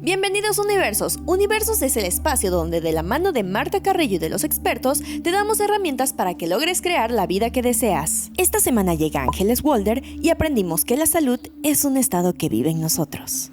Bienvenidos Universos. Universos es el espacio donde de la mano de Marta Carrillo y de los expertos te damos herramientas para que logres crear la vida que deseas. Esta semana llega Ángeles Walder y aprendimos que la salud es un estado que vive en nosotros.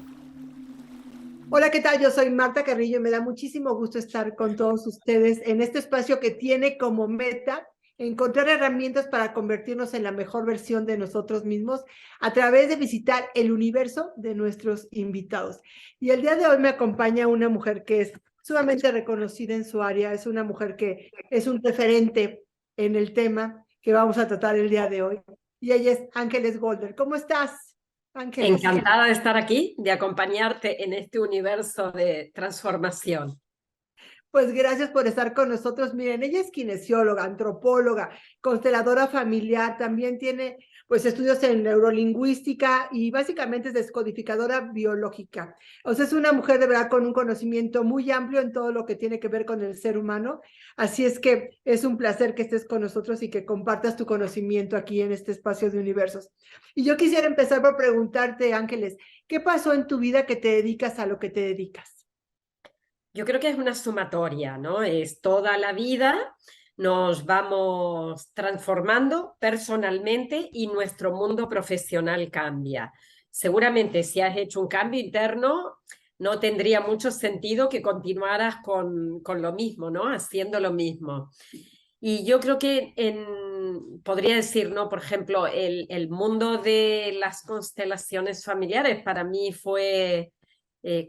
Hola, ¿qué tal? Yo soy Marta Carrillo y me da muchísimo gusto estar con todos ustedes en este espacio que tiene como meta encontrar herramientas para convertirnos en la mejor versión de nosotros mismos a través de visitar el universo de nuestros invitados. Y el día de hoy me acompaña una mujer que es sumamente reconocida en su área, es una mujer que es un referente en el tema que vamos a tratar el día de hoy. Y ella es Ángeles Walder. ¿Cómo estás, Ángeles? Encantada de estar aquí, de acompañarte en este universo de transformación. Pues gracias por estar con nosotros. Miren, ella es kinesióloga, antropóloga, consteladora familiar, también tiene pues estudios en neurolingüística y básicamente es descodificadora biológica. O sea, es una mujer de verdad con un conocimiento muy amplio en todo lo que tiene que ver con el ser humano. Así es que es un placer que estés con nosotros y que compartas tu conocimiento aquí en este espacio de universos. Y yo quisiera empezar por preguntarte, Ángeles, ¿qué pasó en tu vida que te dedicas a lo que te dedicas? Yo creo que es una sumatoria, ¿no? Es toda la vida, nos vamos transformando personalmente y nuestro mundo profesional cambia. Seguramente si has hecho un cambio interno, no tendría mucho sentido que continuaras con lo mismo, ¿no? Haciendo lo mismo. Y yo creo que podría decir, ¿no? Por ejemplo, el mundo de las constelaciones familiares para mí fue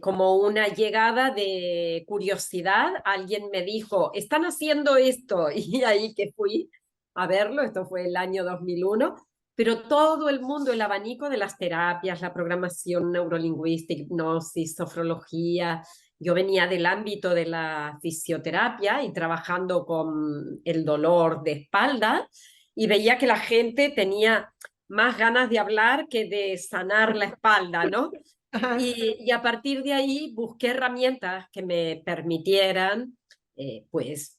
como una llegada de curiosidad. Alguien me dijo, están haciendo esto, y ahí que fui a verlo, esto fue el año 2001, pero todo el mundo, el abanico de las terapias, la programación neurolingüística, hipnosis, sofrología. Yo venía del ámbito de la fisioterapia y trabajando con el dolor de espalda y veía que la gente tenía más ganas de hablar que de sanar la espalda, ¿no? Y a partir de ahí busqué herramientas que me permitieran, pues,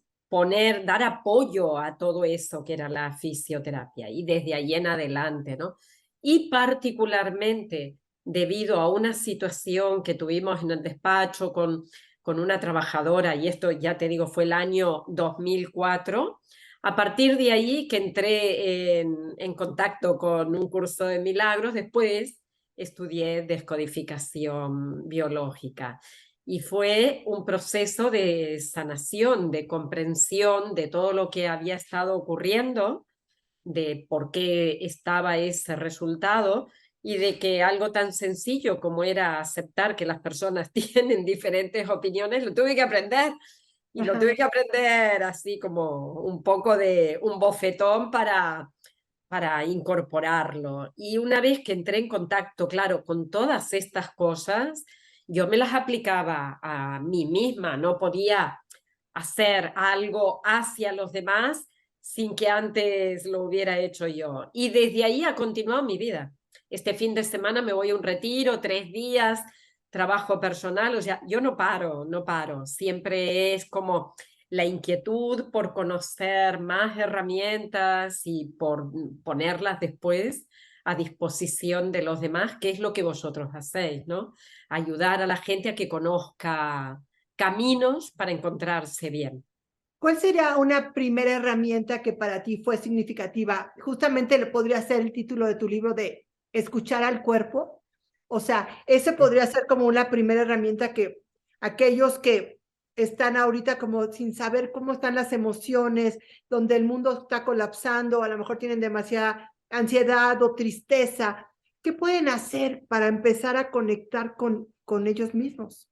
dar apoyo a todo eso que era la fisioterapia. Y desde ahí en adelante, ¿no? Y particularmente debido a una situación que tuvimos en el despacho con una trabajadora, y esto ya te digo, fue el año 2004, a partir de ahí que entré en contacto con un curso de milagros, después estudié descodificación biológica y fue un proceso de sanación, de comprensión de todo lo que había estado ocurriendo, de por qué estaba ese resultado y de que algo tan sencillo como era aceptar que las personas tienen diferentes opiniones, lo tuve que aprender. Y lo tuve que aprender así como un poco de un bofetón para incorporarlo. Y una vez que entré en contacto, claro, con todas estas cosas, yo me las aplicaba a mí misma, no podía hacer algo hacia los demás sin que antes lo hubiera hecho yo. Y desde ahí ha continuado mi vida. Este fin de semana me voy a un retiro, 3 días, trabajo personal, o sea, yo no paro, no paro. Siempre es como la inquietud por conocer más herramientas y por ponerlas después a disposición de los demás, que es lo que vosotros hacéis, ¿no? Ayudar a la gente a que conozca caminos para encontrarse bien. ¿Cuál sería una primera herramienta que para ti fue significativa? Justamente le podría ser el título de tu libro de escuchar al cuerpo. O sea, ese podría ser como una primera herramienta que aquellos que están ahorita como sin saber cómo están las emociones, donde el mundo está colapsando, a lo mejor tienen demasiada ansiedad o tristeza, ¿qué pueden hacer para empezar a conectar con ellos mismos?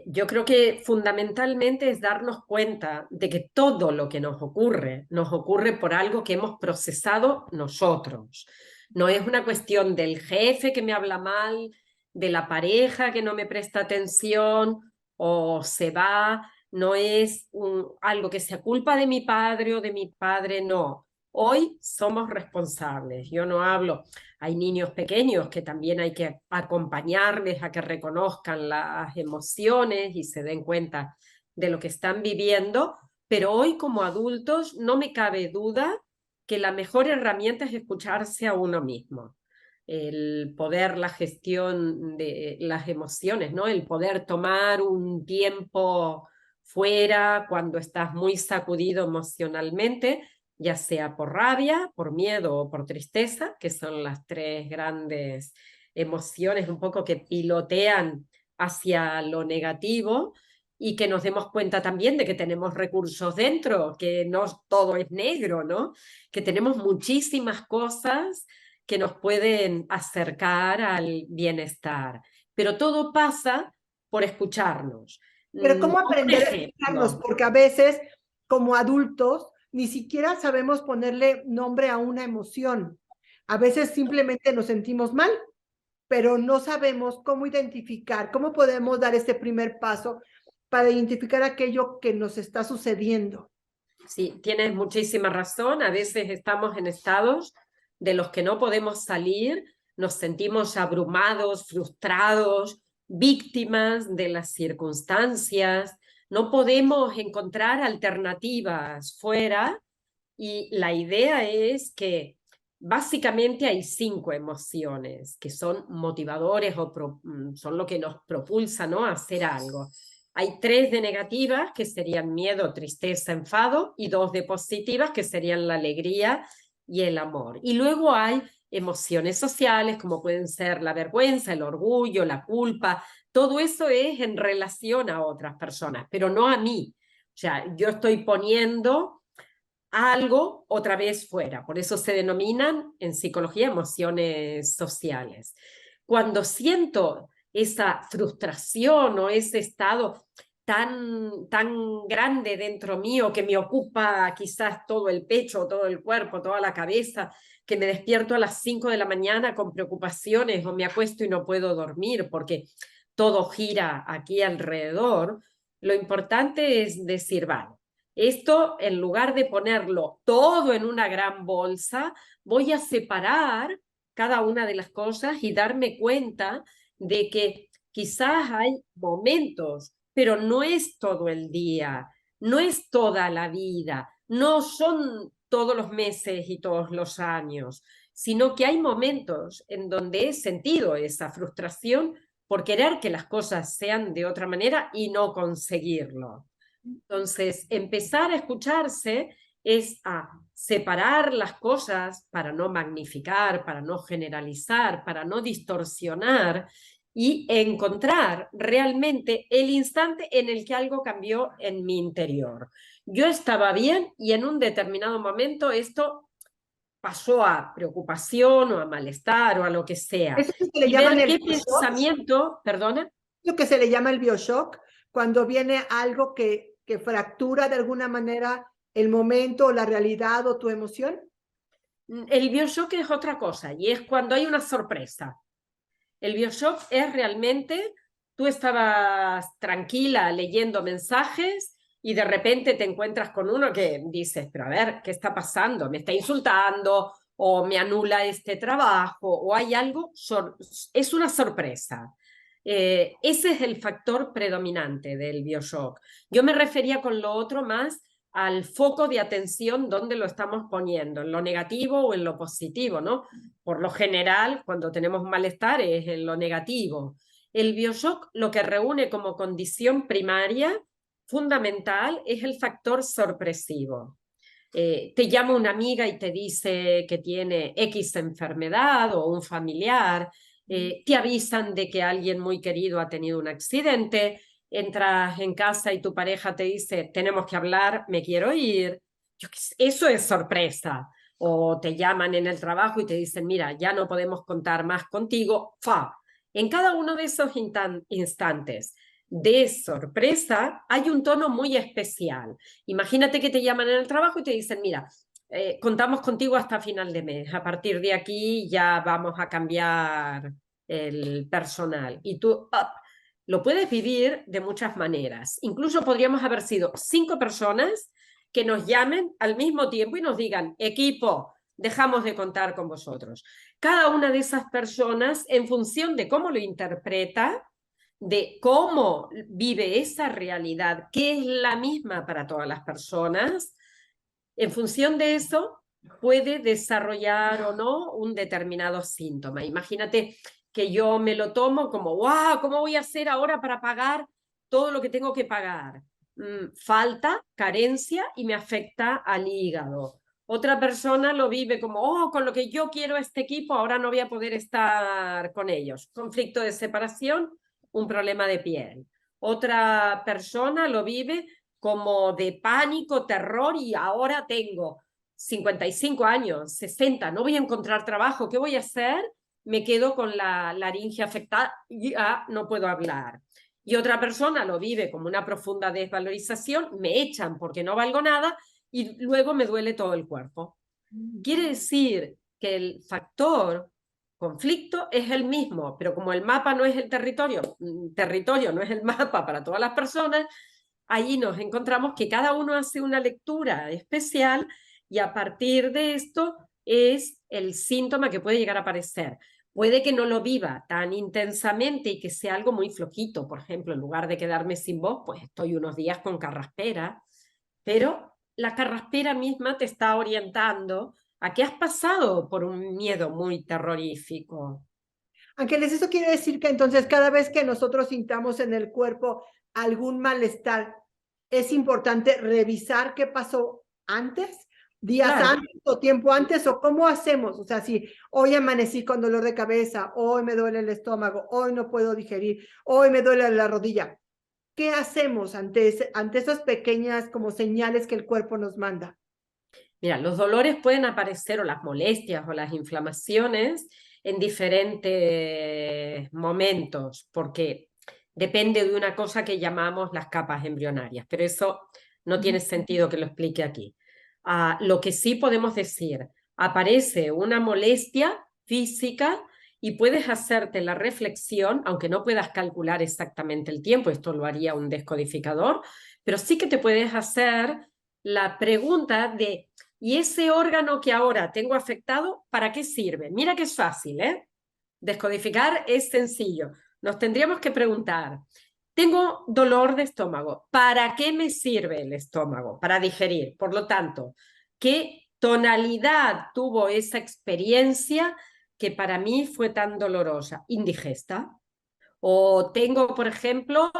Yo creo que fundamentalmente es darnos cuenta de que todo lo que nos ocurre por algo que hemos procesado nosotros. No es una cuestión del jefe que me habla mal, de la pareja que no me presta atención o se va, no es algo que sea culpa de mi padre o de mi padre, no. Hoy somos responsables. Yo no hablo. Hay niños pequeños que también hay que acompañarles a que reconozcan las emociones y se den cuenta de lo que están viviendo, pero hoy como adultos no me cabe duda que la mejor herramienta es escucharse a uno mismo. el poder, la gestión de las emociones, ¿no? El poder tomar un tiempo fuera cuando estás muy sacudido emocionalmente, ya sea por rabia, por miedo o por tristeza, que son las tres grandes emociones un poco que pilotean hacia lo negativo, y que nos demos cuenta también de que tenemos recursos dentro, que no todo es negro, ¿no? Que tenemos muchísimas cosas que nos pueden acercar al bienestar. Pero todo pasa por escucharnos. Pero ¿cómo Un aprender a escucharnos? ejemplo, Porque a veces, como adultos, ni siquiera sabemos ponerle nombre a una emoción. A veces simplemente nos sentimos mal, pero no sabemos cómo identificar, cómo podemos dar este primer paso para identificar aquello que nos está sucediendo. sí, tienes muchísima razón. A veces estamos en estados de los que no podemos salir, nos sentimos abrumados, frustrados, víctimas de las circunstancias, no podemos encontrar alternativas fuera, y la idea es que básicamente hay 5 emociones que son motivadores o son lo que nos propulsa, ¿no?, a hacer algo. Hay 3 de negativas, que serían miedo, tristeza, enfado, y 2 de positivas, que serían la alegría y el amor. Y luego hay emociones sociales, como pueden ser la vergüenza, el orgullo, la culpa. Todo eso es en relación a otras personas, pero no a mí. O sea, yo estoy poniendo algo otra vez fuera. Por eso se denominan en psicología emociones sociales. Cuando siento esa frustración o ese estado tan grande dentro mío, que me ocupa quizás todo el pecho, todo el cuerpo, toda la cabeza, que me despierto a las 5 de la mañana con preocupaciones, o me acuesto y no puedo dormir porque todo gira aquí alrededor, lo importante es decir, vale, esto, en lugar de ponerlo todo en una gran bolsa, voy a separar cada una de las cosas y darme cuenta de que quizás hay momentos, pero no es todo el día, no es toda la vida, no son todos los meses y todos los años, sino que hay momentos en donde he sentido esa frustración por querer que las cosas sean de otra manera y no conseguirlo. Entonces, empezar a escucharse es a separar las cosas para no magnificar, para no generalizar, para no distorsionar, y encontrar realmente el instante en el que algo cambió en mi interior. Yo estaba bien y en un determinado momento esto pasó a preocupación o a malestar o a lo que sea. Eso es lo que le Y llaman ver el qué bioshock, pensamiento, perdona. lo que se le llama el bioshock, cuando viene algo que fractura de alguna manera el momento o la realidad o tu emoción. El BioShock es otra cosa, y es cuando hay una sorpresa. El BioShock es realmente, tú estabas tranquila leyendo mensajes y de repente te encuentras con uno que dices, pero a ver, ¿qué está pasando? ¿Me está insultando? ¿O me anula este trabajo? ¿O hay algo? Es una sorpresa. Ese es el factor predominante del BioShock. Yo me refería con lo otro más al foco de atención donde lo estamos poniendo, en lo negativo o en lo positivo, ¿no? Por lo general, cuando tenemos malestar es en lo negativo. El BioShock lo que reúne como condición primaria, fundamental, es el factor sorpresivo. Te llama una amiga y te dice que tiene X enfermedad o un familiar, te avisan de que alguien muy querido ha tenido un accidente, entras en casa y tu pareja te dice, tenemos que hablar, me quiero ir. Eso es sorpresa. O te llaman en el trabajo y te dicen, mira, ya no podemos contar más contigo. ¡Fa! En cada uno de esos instantes de sorpresa hay un tono muy especial. Imagínate que te llaman en el trabajo y te dicen, mira, contamos contigo hasta final de mes, a partir de aquí ya vamos a cambiar el personal. Y tú lo puedes vivir de muchas maneras. Incluso podríamos haber sido 5 personas que nos llamen al mismo tiempo y nos digan, equipo, dejamos de contar con vosotros. Cada una de esas personas, en función de cómo lo interpreta, de cómo vive esa realidad, que es la misma para todas las personas, en función de eso puede desarrollar o no un determinado síntoma. Imagínate que yo me lo tomo como, ¡wow! ¿Cómo voy a hacer ahora para pagar todo lo que tengo que pagar? Falta, carencia y me afecta al hígado. Otra persona lo vive como, oh, con lo que yo quiero este equipo, ahora no voy a poder estar con ellos. Conflicto de separación, un problema de piel. Otra persona lo vive como de pánico, terror, y ahora tengo 55 años, 60, no voy a encontrar trabajo, ¿qué voy a hacer? Me quedo con la laringe afectada y no puedo hablar. Y otra persona lo vive como una profunda desvalorización, me echan porque no valgo nada y luego me duele todo el cuerpo. Quiere decir que el factor conflicto es el mismo, pero como el mapa no es el territorio no es el mapa para todas las personas, allí nos encontramos que cada uno hace una lectura especial y a partir de esto es el síntoma que puede llegar a aparecer. Puede que no lo viva tan intensamente y que sea algo muy flojito. Por ejemplo, en lugar de quedarme sin voz, pues estoy unos días con carraspera, pero la carraspera misma te está orientando a que has pasado por un miedo muy terrorífico. Ángeles, eso quiere decir que entonces cada vez que nosotros sintamos en el cuerpo algún malestar, es importante revisar qué pasó antes, días Claro. antes o tiempo antes, o cómo hacemos. O sea, si hoy amanecí con dolor de cabeza, hoy me duele el estómago, hoy no puedo digerir, hoy me duele la rodilla. ¿Qué hacemos ante esas pequeñas como señales que el cuerpo nos manda? Mira, los dolores pueden aparecer, o las molestias o las inflamaciones, en diferentes momentos, porque depende de una cosa que llamamos las capas embrionarias, pero eso no tiene sentido que lo explique aquí. Lo que sí podemos decir, aparece una molestia física y puedes hacerte la reflexión, aunque no puedas calcular exactamente el tiempo, esto lo haría un descodificador, pero sí que te puedes hacer la pregunta de, ¿y ese órgano que ahora tengo afectado, para qué sirve? Mira que es fácil, ¿eh? Descodificar es sencillo. Nos tendríamos que preguntar, tengo dolor de estómago, ¿para qué me sirve el estómago? Para digerir. Por lo tanto, ¿qué tonalidad tuvo esa experiencia que para mí fue tan dolorosa? Indigesta. O tengo, por ejemplo,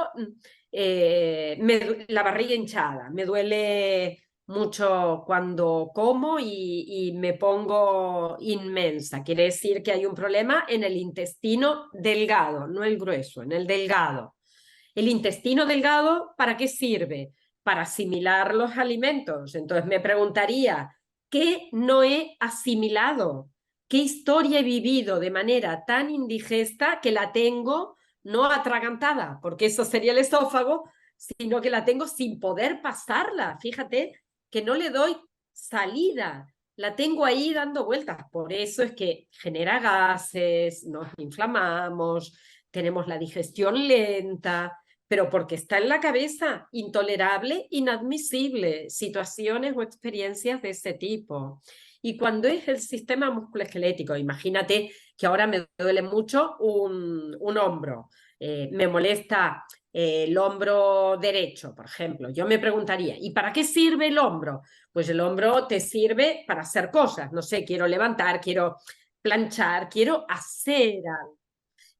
la barriga hinchada, me duele mucho cuando como y me pongo inmensa. Quiere decir que hay un problema en el intestino delgado, no el grueso, en el delgado. El intestino delgado, ¿para qué sirve? Para asimilar los alimentos. Entonces me preguntaría, ¿qué no he asimilado? ¿Qué historia he vivido de manera tan indigesta que la tengo no atragantada? Porque eso sería el esófago, sino que la tengo sin poder pasarla. Fíjate que no le doy salida, la tengo ahí dando vueltas. Por eso es que genera gases, nos inflamamos, tenemos la digestión lenta, pero porque está en la cabeza, intolerable, inadmisible, situaciones o experiencias de ese tipo. Y cuando es el sistema musculoesquelético, imagínate que ahora me duele mucho un hombro, me molesta el hombro derecho, por ejemplo. Yo me preguntaría, ¿y para qué sirve el hombro? Pues el hombro te sirve para hacer cosas, no sé, quiero levantar, quiero planchar, quiero hacer algo.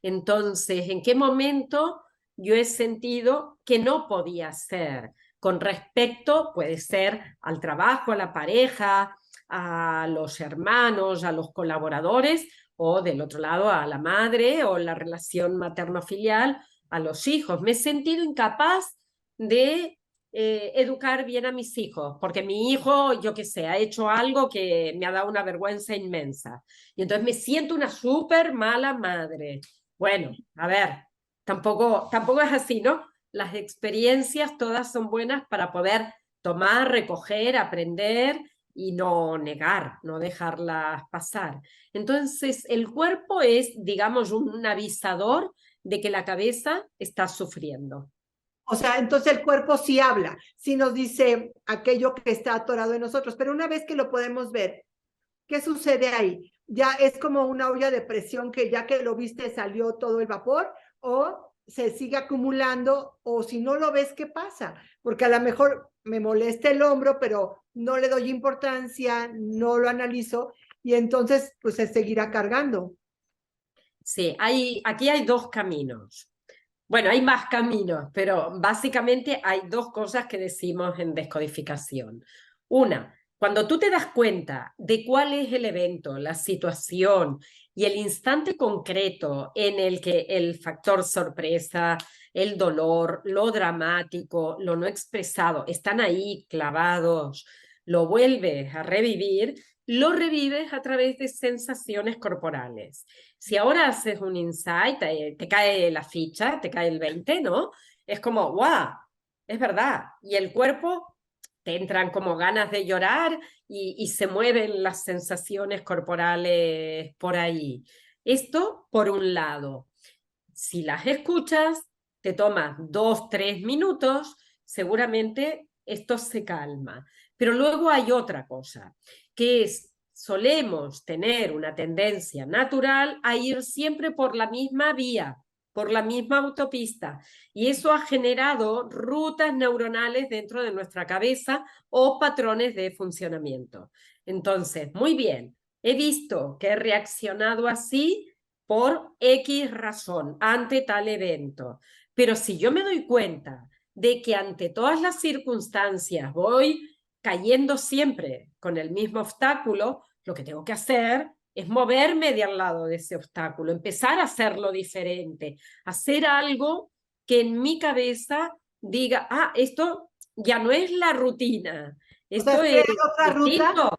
Entonces, ¿en qué momento yo he sentido que no podía hacer? Con respecto, puede ser al trabajo, a la pareja, a los hermanos, a los colaboradores, o del otro lado a la madre o la relación materno-filial, a los hijos. Me he sentido incapaz de educar bien a mis hijos, porque mi hijo, yo qué sé, ha hecho algo que me ha dado una vergüenza inmensa. Y entonces me siento una súper mala madre. Bueno, a ver, tampoco es así, ¿no? Las experiencias todas son buenas para poder tomar, recoger, aprender y no negar, no dejarlas pasar. Entonces, el cuerpo es, digamos, un avisador de que la cabeza está sufriendo. O sea, entonces el cuerpo sí habla, sí nos dice aquello que está atorado en nosotros, pero una vez que lo podemos ver, ¿qué sucede ahí? ¿Ya es como una olla de presión que ya que lo viste salió todo el vapor o se sigue acumulando o si no lo ves, ¿qué pasa? Porque a lo mejor me molesta el hombro, pero no le doy importancia, no lo analizo y entonces pues se seguirá cargando. Sí, aquí hay dos caminos. Bueno, hay más caminos, pero básicamente hay dos cosas que decimos en descodificación. Una, cuando tú te das cuenta de cuál es el evento, la situación y el instante concreto en el que el factor sorpresa, el dolor, lo dramático, lo no expresado están ahí clavados, lo vuelves a revivir, lo revives a través de sensaciones corporales. Si ahora haces un insight, te cae la ficha, te cae el 20, ¿no? Es como, ¡guau! Es verdad. Y el cuerpo te entran como ganas de llorar y se mueven las sensaciones corporales por ahí. Esto por un lado. Si las escuchas, te tomas 2, 3 minutos, seguramente esto se calma. Pero luego hay otra cosa, que es, solemos tener una tendencia natural a ir siempre por la misma vía, por la misma autopista, y eso ha generado rutas neuronales dentro de nuestra cabeza o patrones de funcionamiento. Entonces, muy bien, he visto que he reaccionado así por X razón ante tal evento. Pero si yo me doy cuenta de que ante todas las circunstancias voy cayendo siempre con el mismo obstáculo, lo que tengo que hacer es moverme de al lado de ese obstáculo, empezar a hacerlo diferente, hacer algo que en mi cabeza diga, ah, esto ya no es la rutina, O sea, esto es es crear otra ruta, distinto.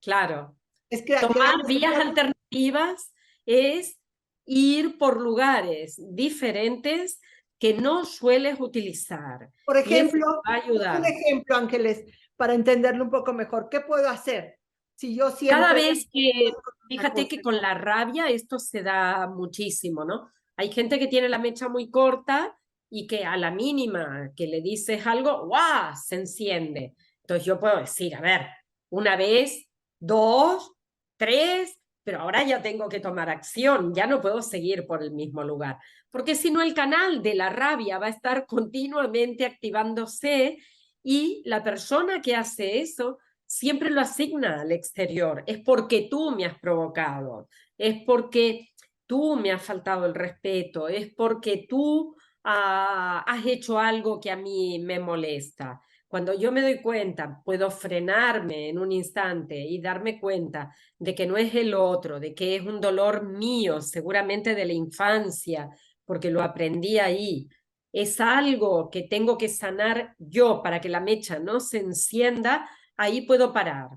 Claro, es crear tomar vías alternativas es ir por lugares diferentes que no sueles utilizar. por Y eso ejemplo, va a un ayudar. ejemplo, Ángeles, para entenderlo un poco mejor. ¿Qué puedo hacer si yo Cada siempre vez que, una fíjate cosa? que con la rabia esto se da muchísimo, ¿no? Hay gente que tiene la mecha muy corta y que a la mínima que le dices algo, ¡guau!, se enciende. Entonces yo puedo decir, a ver, una vez, dos, tres, pero ahora ya tengo que tomar acción, ya no puedo seguir por el mismo lugar, porque si no el canal de la rabia va a estar continuamente activándose y la persona que hace eso siempre lo asigna al exterior. Es porque tú me has provocado, es porque tú me has faltado el respeto, es porque tú has hecho algo que a mí me molesta. Cuando yo me doy cuenta, puedo frenarme en un instante y darme cuenta de que no es el otro, de que es un dolor mío, seguramente de la infancia, porque lo aprendí ahí. Es algo que tengo que sanar yo para que la mecha no se encienda. Ahí puedo parar.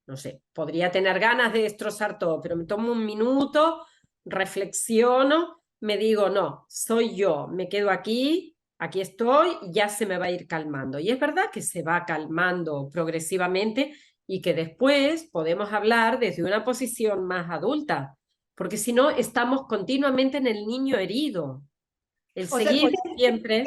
No sé, podría tener ganas de destrozar todo, pero me tomo un minuto, reflexiono, me digo, no, soy yo, me quedo aquí, aquí estoy, ya se me va a ir calmando. Y es verdad que se va calmando progresivamente y que después podemos hablar desde una posición más adulta, porque si no, estamos continuamente en el niño herido. El O sea, seguir siempre.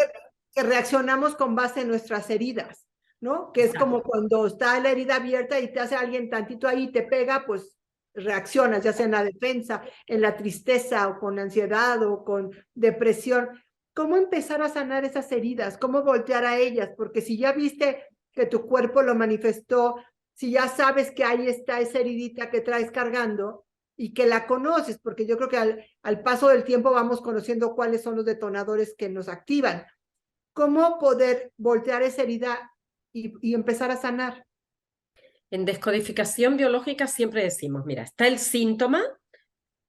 que reaccionamos con base en nuestras heridas, ¿no? Que es como Exacto. cuando está la herida abierta y te hace alguien tantito ahí y te pega, pues reaccionas, ya sea en la defensa, en la tristeza o con ansiedad o con depresión. ¿Cómo empezar a sanar esas heridas? ¿Cómo voltear a ellas? Porque si ya viste que tu cuerpo lo manifestó, si ya sabes que ahí está esa heridita que traes cargando y que la conoces, porque yo creo que al paso del tiempo vamos conociendo cuáles son los detonadores que nos activan. ¿Cómo poder voltear esa herida y empezar a sanar? En descodificación biológica siempre decimos, mira, está el síntoma,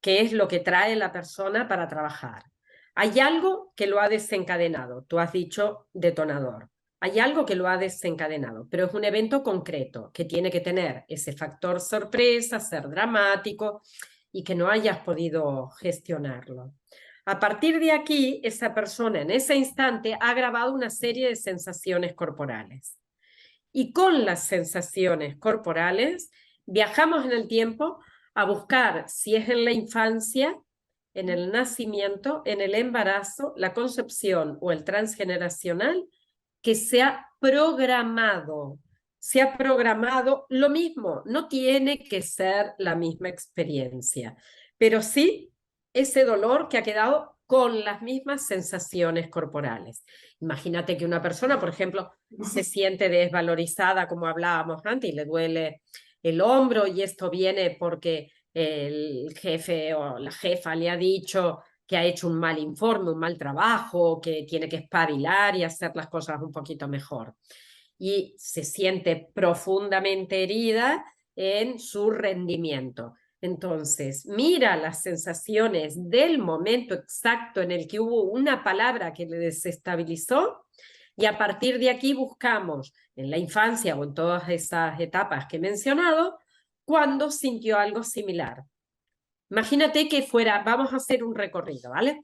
que es lo que trae la persona para trabajar. Hay algo que lo ha desencadenado, tú has dicho detonador. Hay algo que lo ha desencadenado, pero es un evento concreto que tiene que tener ese factor sorpresa, ser dramático y que no hayas podido gestionarlo. A partir de aquí, esa persona en ese instante ha grabado una serie de sensaciones corporales. Y con las sensaciones corporales viajamos en el tiempo a buscar si es en la infancia, en el nacimiento, en el embarazo, la concepción o el transgeneracional, que se ha programado. Se ha programado lo mismo, no tiene que ser la misma experiencia, pero sí ese dolor que ha quedado con las mismas sensaciones corporales. Imagínate que una persona, por ejemplo, se siente desvalorizada, como hablábamos antes, y le duele el hombro, y esto viene porque el jefe o la jefa le ha dicho que ha hecho un mal informe, un mal trabajo, que tiene que espabilar y hacer las cosas un poquito mejor. Y se siente profundamente herida en su rendimiento. Entonces, mira las sensaciones del momento exacto en el que hubo una palabra que le desestabilizó, y a partir de aquí buscamos en la infancia o en todas esas etapas que he mencionado, cuando sintió algo similar. Imagínate que fuera, vamos a hacer un recorrido, ¿vale?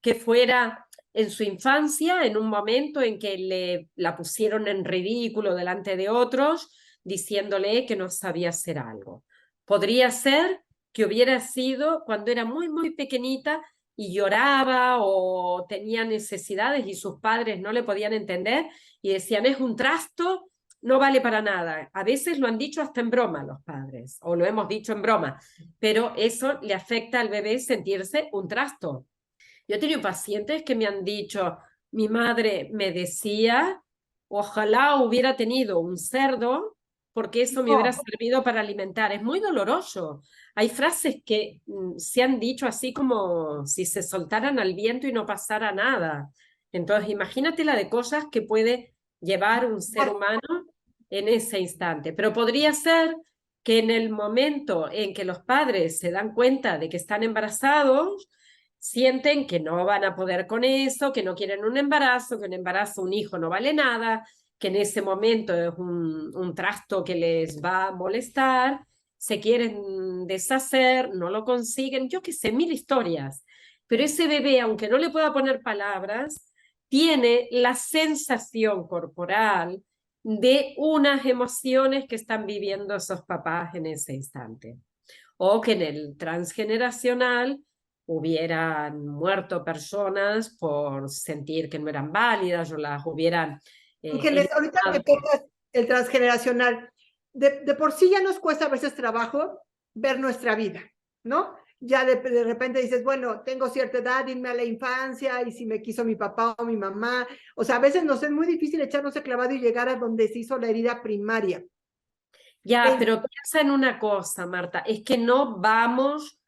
Que fuera en su infancia, en un momento en que la pusieron en ridículo delante de otros, diciéndole que no sabía hacer algo. Podría ser que hubiera sido cuando era muy, muy pequeñita y lloraba o tenía necesidades y sus padres no le podían entender y decían, es un trasto, no vale para nada. A veces lo han dicho hasta en broma los padres, o lo hemos dicho en broma, pero eso le afecta al bebé sentirse un trasto. Yo he tenido pacientes que me han dicho, mi madre me decía, ojalá hubiera tenido un cerdo porque eso me hubiera servido para alimentar. Es muy doloroso. Hay frases que se han dicho así como si se soltaran al viento y no pasara nada. Entonces, imagínate la de cosas que puede llevar un ser humano en ese instante. Pero podría ser que en el momento en que los padres se dan cuenta de que están embarazados, sienten que no van a poder con eso, que no quieren un embarazo, que un embarazo, un hijo no vale nada, que en ese momento es un trasto que les va a molestar, se quieren deshacer, no lo consiguen, yo qué sé, mil historias. Pero ese bebé, aunque no le pueda poner palabras, tiene la sensación corporal de unas emociones que están viviendo esos papás en ese instante. O que en el transgeneracional hubieran muerto personas por sentir que no eran válidas o las hubieran... Ángeles, ahorita que tocas el transgeneracional, de por sí ya nos cuesta a veces trabajo ver nuestra vida, ¿no? Ya de repente dices, bueno, tengo cierta edad, irme a la infancia, y si me quiso mi papá o mi mamá. O sea, a veces nos es muy difícil echarnos el clavado y llegar a donde se hizo la herida primaria. Ya, pero piensa en una cosa, Marta, es que no vamos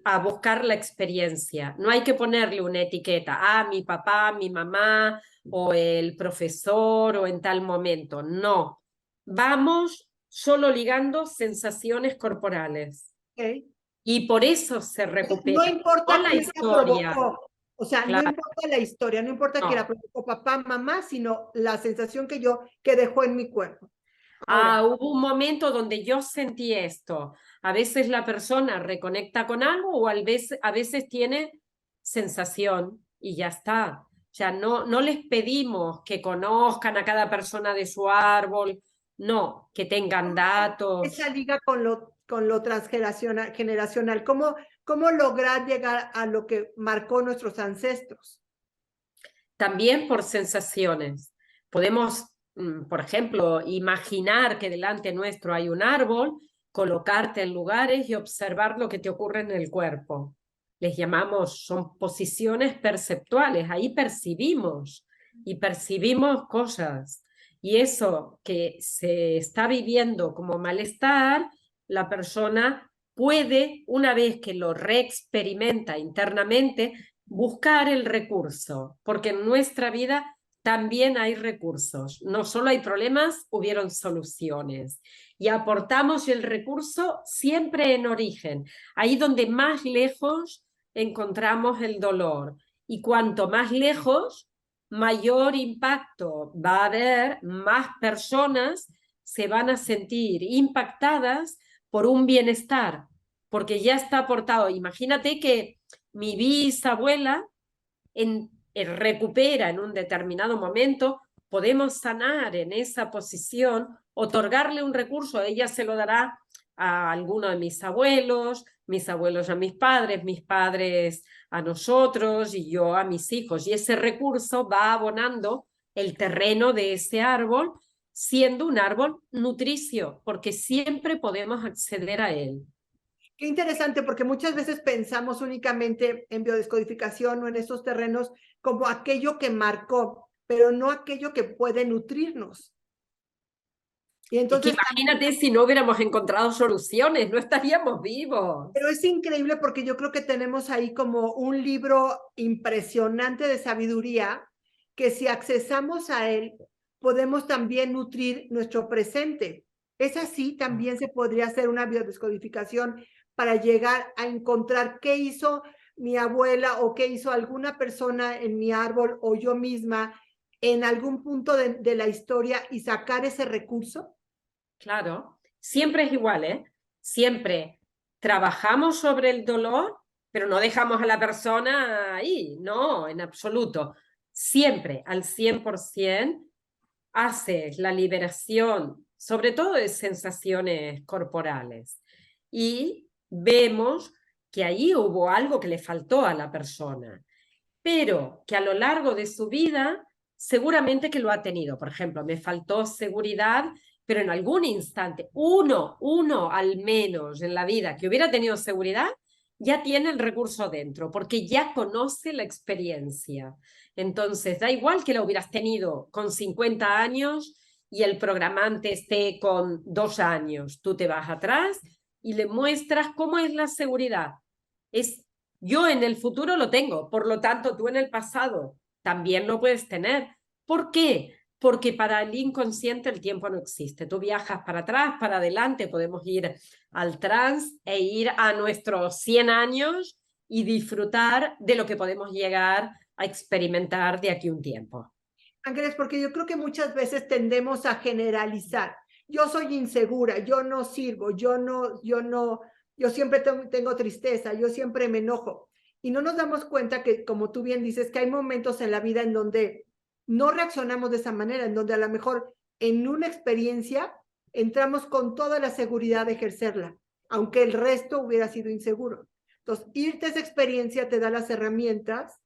a buscar la experiencia. No hay que ponerle una etiqueta, mi papá, mi mamá, o el profesor, o en tal momento. No, vamos solo ligando sensaciones corporales. Okay. Y por eso se recupera. No importa la quién historia. la provocó. O sea, Claro. no importa la historia, no importa que la provocó papá, mamá, sino la sensación que dejó en mi cuerpo. Ahora, Hubo un momento donde yo sentí esto. A veces la persona reconecta con algo o a veces tiene sensación y ya está. O sea, no les pedimos que conozcan a cada persona de su árbol, no, que tengan datos. esa liga con lo transgeneracional, ¿cómo lograr llegar a lo que marcó nuestros ancestros? También por sensaciones. Podemos, por ejemplo, imaginar que delante nuestro hay un árbol, colocarte en lugares y observar lo que te ocurre en el cuerpo. Les llamamos, son posiciones perceptuales, ahí percibimos y percibimos cosas. Y eso que se está viviendo como malestar, la persona puede, una vez que lo reexperimenta internamente, buscar el recurso, porque en nuestra vida también hay recursos. No solo hay problemas, hubieron soluciones. Y aportamos el recurso siempre en origen, ahí donde más lejos encontramos el dolor. Y cuanto más lejos, mayor impacto va a haber, más personas se van a sentir impactadas por un bienestar, porque ya está aportado. Imagínate que mi bisabuela recupera en un determinado momento, podemos sanar en esa posición, otorgarle un recurso, ella se lo dará a alguno de mis abuelos a mis padres a nosotros y yo a mis hijos. Y ese recurso va abonando el terreno de ese árbol, siendo un árbol nutricio, porque siempre podemos acceder a él. Qué interesante, porque muchas veces pensamos únicamente en biodescodificación o en esos terrenos como aquello que marcó, pero no aquello que puede nutrirnos. Y Es que entonces, imagínate si no hubiéramos encontrado soluciones, no estaríamos vivos. pero es increíble porque yo creo que tenemos ahí como un libro impresionante de sabiduría que si accesamos a él, podemos también nutrir nuestro presente. Es así, también se podría hacer una biodescodificación para llegar a encontrar qué hizo mi abuela o qué hizo alguna persona en mi árbol o yo misma en algún punto de la historia y sacar ese recurso. Claro, siempre es igual, ¿eh? Siempre trabajamos sobre el dolor, pero no dejamos a la persona ahí, no, en absoluto. Siempre, al 100%, haces la liberación, sobre todo de sensaciones corporales. Y vemos que ahí hubo algo que le faltó a la persona, pero que a lo largo de su vida seguramente que lo ha tenido. Por ejemplo, me faltó seguridad, pero en algún instante, uno al menos en la vida que hubiera tenido seguridad, ya tiene el recurso dentro, porque ya conoce la experiencia. Entonces, da igual que lo hubieras tenido con 50 años y el programante esté con 2 años. Tú te vas atrás y le muestras cómo es la seguridad. Es yo en el futuro lo tengo, por lo tanto tú en el pasado también lo puedes tener. ¿Por qué? Porque para el inconsciente el tiempo no existe. Tú viajas para atrás, para adelante, podemos ir al trance e ir a nuestros 100 años y disfrutar de lo que podemos llegar a experimentar de aquí a un tiempo. Ángeles, porque yo creo que muchas veces tendemos a generalizar. Yo soy insegura, yo no sirvo, yo siempre tengo tristeza, yo siempre me enojo. Y no nos damos cuenta que, como tú bien dices, que hay momentos en la vida en donde no reaccionamos de esa manera, en donde a lo mejor en una experiencia entramos con toda la seguridad de ejercerla, aunque el resto hubiera sido inseguro. Entonces, irte a esa experiencia te da las herramientas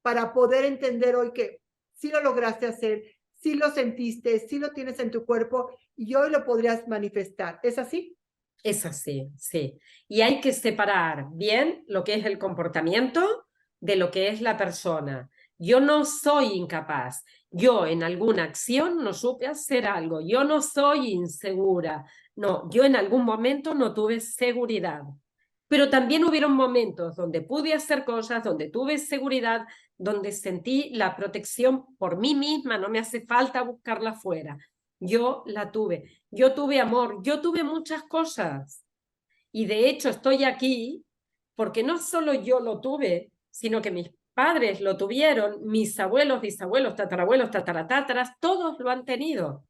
para poder entender hoy que sí lo lograste hacer, sí lo sentiste, sí lo tienes en tu cuerpo y hoy lo podrías manifestar. ¿Es así? Es así, sí. Y hay que separar bien lo que es el comportamiento de lo que es la persona. Yo no soy incapaz. Yo en alguna acción no supe hacer algo. Yo no soy insegura. No, yo en algún momento no tuve seguridad. Pero también hubieron momentos donde pude hacer cosas, donde tuve seguridad, donde sentí la protección por mí misma. No me hace falta buscarla fuera. Yo la tuve. Yo tuve amor, yo tuve muchas cosas. Y de hecho estoy aquí porque no solo yo lo tuve, sino que mis padres lo tuvieron, mis abuelos, bisabuelos, tatarabuelos, tataratátaras, todos lo han tenido.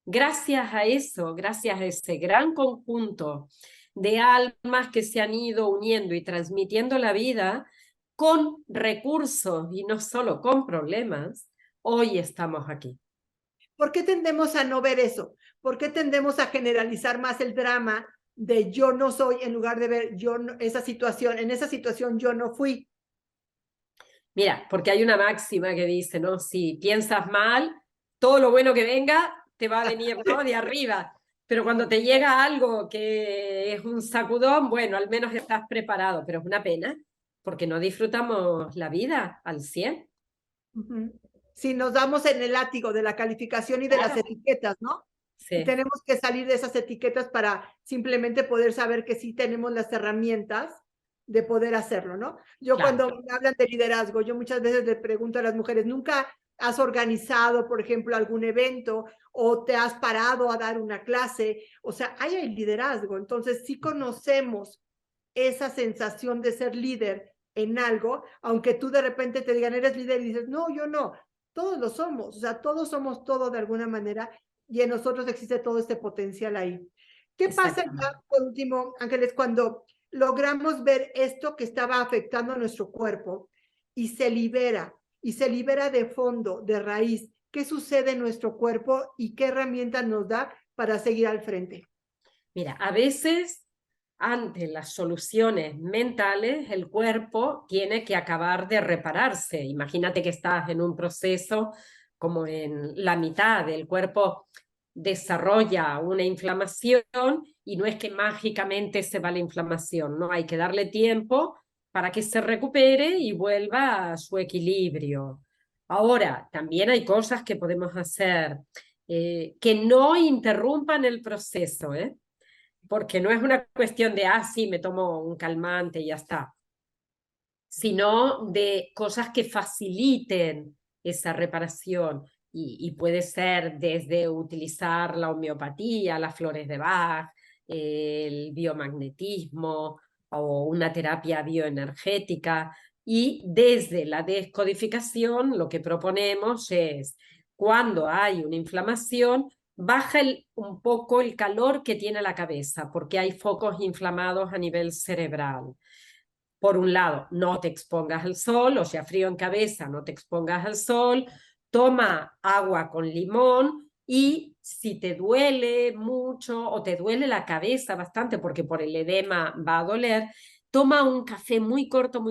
Gracias a eso, gracias a ese gran conjunto de almas que se han ido uniendo y transmitiendo la vida con recursos y no solo con problemas, hoy estamos aquí. ¿Por qué tendemos a no ver eso? ¿Por qué tendemos a generalizar más el drama de yo no soy en lugar de ver yo no, esa situación, en esa situación yo no fui? Mira, porque hay una máxima que dice, ¿no? Si piensas mal, todo lo bueno que venga te va a venir, ¿no? De arriba. Pero cuando te llega algo que es un sacudón, bueno, al menos estás preparado, pero es una pena porque no disfrutamos la vida al 100. Si nos damos en el látigo de la calificación y de las Claro. etiquetas, ¿no? Y Sí, tenemos que salir de esas etiquetas para simplemente poder saber que sí tenemos las herramientas de poder hacerlo, ¿no? Yo claro. cuando me hablan de liderazgo, yo muchas veces le pregunto a las mujeres, ¿nunca has organizado, por ejemplo, algún evento o te has parado a dar una clase? O sea, ahí hay liderazgo. Entonces, sí conocemos esa sensación de ser líder en algo, aunque tú de repente te digan, eres líder y dices, no, yo no, todos lo somos, o sea, todos somos todo de alguna manera y en nosotros existe todo este potencial ahí. ¿Qué pasa ya, Exactamente. por último, Ángeles, cuando logramos ver esto que estaba afectando a nuestro cuerpo y se libera de fondo, de raíz? ¿Qué sucede en nuestro cuerpo y qué herramientas nos da para seguir al frente? Mira, a veces ante las soluciones mentales, el cuerpo tiene que acabar de repararse. Imagínate que estás en un proceso como en la mitad del cuerpo desarrolla una inflamación y no es que mágicamente se va la inflamación, no, hay que darle tiempo para que se recupere y vuelva a su equilibrio. Ahora, también hay cosas que podemos hacer que no interrumpan el proceso, ¿eh? Porque no es una cuestión de, sí, me tomo un calmante y ya está, sino de cosas que faciliten esa reparación. Y puede ser desde utilizar la homeopatía, las flores de Bach, el biomagnetismo o una terapia bioenergética. Y desde la descodificación lo que proponemos es, cuando hay una inflamación, baja un poco el calor que tiene la cabeza, porque hay focos inflamados a nivel cerebral. Por un lado, no te expongas al sol, o sea, frío en cabeza, no te expongas al sol, toma agua con limón y si te duele mucho o te duele la cabeza bastante, porque por el edema va a doler, toma un café muy corto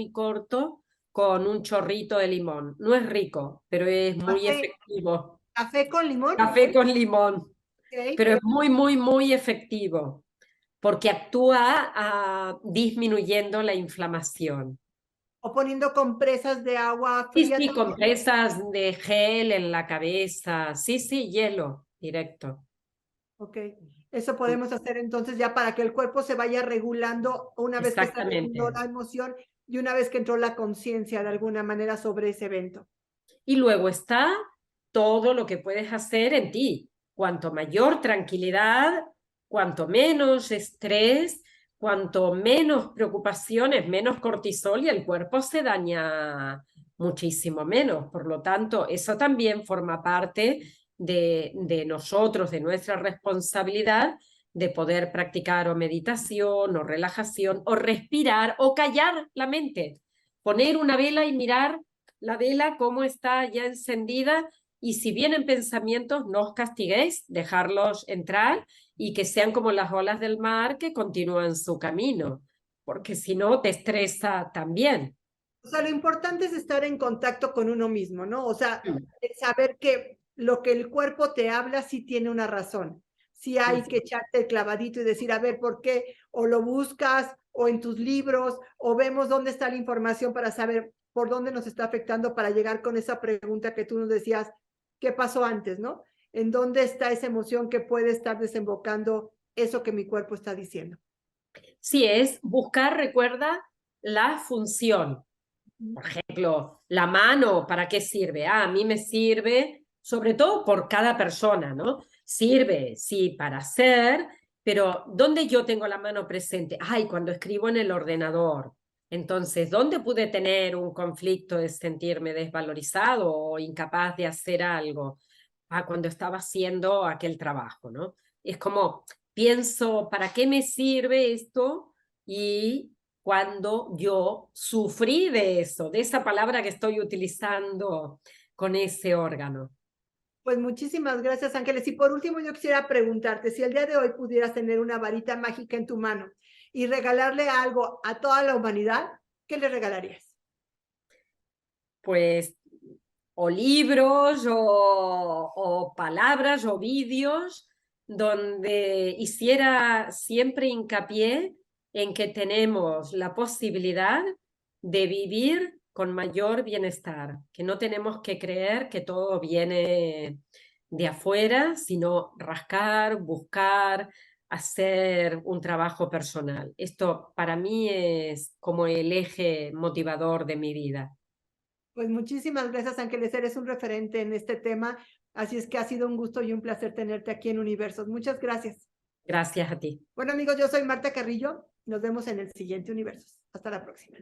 con un chorrito de limón. No es rico, pero es muy efectivo. ¿Café con limón? Café con limón, Okay. pero es muy efectivo porque actúa disminuyendo la inflamación. O poniendo compresas de agua Sí, fría. sí, compresas de gel en la cabeza. Sí, sí, hielo directo. Ok, eso podemos hacer entonces ya para que el cuerpo se vaya regulando una vez que se reguló Exactamente. la emoción y una vez que entró la conciencia de alguna manera sobre ese evento. Y luego está todo lo que puedes hacer en ti. Cuanto mayor tranquilidad, cuanto menos estrés, cuanto menos preocupaciones, menos cortisol y el cuerpo se daña muchísimo menos. Por lo tanto, eso también forma parte de nosotros, de nuestra responsabilidad de poder practicar o meditación o relajación o respirar o callar la mente. Poner una vela y mirar la vela cómo está ya encendida y si vienen pensamientos no os castiguéis, dejarlos entrar y que sean como las olas del mar que continúan su camino, porque si no te estresa también. O sea, lo importante es estar en contacto con uno mismo, ¿no? O sea, saber que lo que el cuerpo te habla sí tiene una razón. Sí hay que echarte el clavadito y decir, a ver, ¿por qué? O lo buscas, o en tus libros, o vemos dónde está la información para saber por dónde nos está afectando para llegar con esa pregunta que tú nos decías, ¿qué pasó antes, no? ¿En dónde está esa emoción que puede estar desembocando eso que mi cuerpo está diciendo? Sí, es buscar, recuerda, la función. Por ejemplo, la mano, ¿para qué sirve? A mí me sirve, sobre todo por cada persona, ¿no? Sirve, sí, para hacer, pero ¿dónde yo tengo la mano presente? Cuando escribo en el ordenador. Entonces, ¿dónde pude tener un conflicto de sentirme desvalorizado o incapaz de hacer algo? Cuando estaba haciendo aquel trabajo, ¿no? Es como, pienso, ¿para qué me sirve esto? Y cuando yo sufrí de eso, de esa palabra que estoy utilizando con ese órgano. Pues muchísimas gracias, Ángeles. Y por último, yo quisiera preguntarte, si el día de hoy pudieras tener una varita mágica en tu mano y regalarle algo a toda la humanidad, ¿qué le regalarías? Pues o libros o palabras o vídeos donde hiciera siempre hincapié en que tenemos la posibilidad de vivir con mayor bienestar, que no tenemos que creer que todo viene de afuera, sino rascar, buscar, hacer un trabajo personal. Esto para mí es como el eje motivador de mi vida. Pues muchísimas gracias, Ángeles. Eres un referente en este tema. Así es que ha sido un gusto y un placer tenerte aquí en Universos. Muchas gracias. Gracias a ti. Bueno, amigos, yo soy Marta Carrillo. Nos vemos en el siguiente Universos. Hasta la próxima.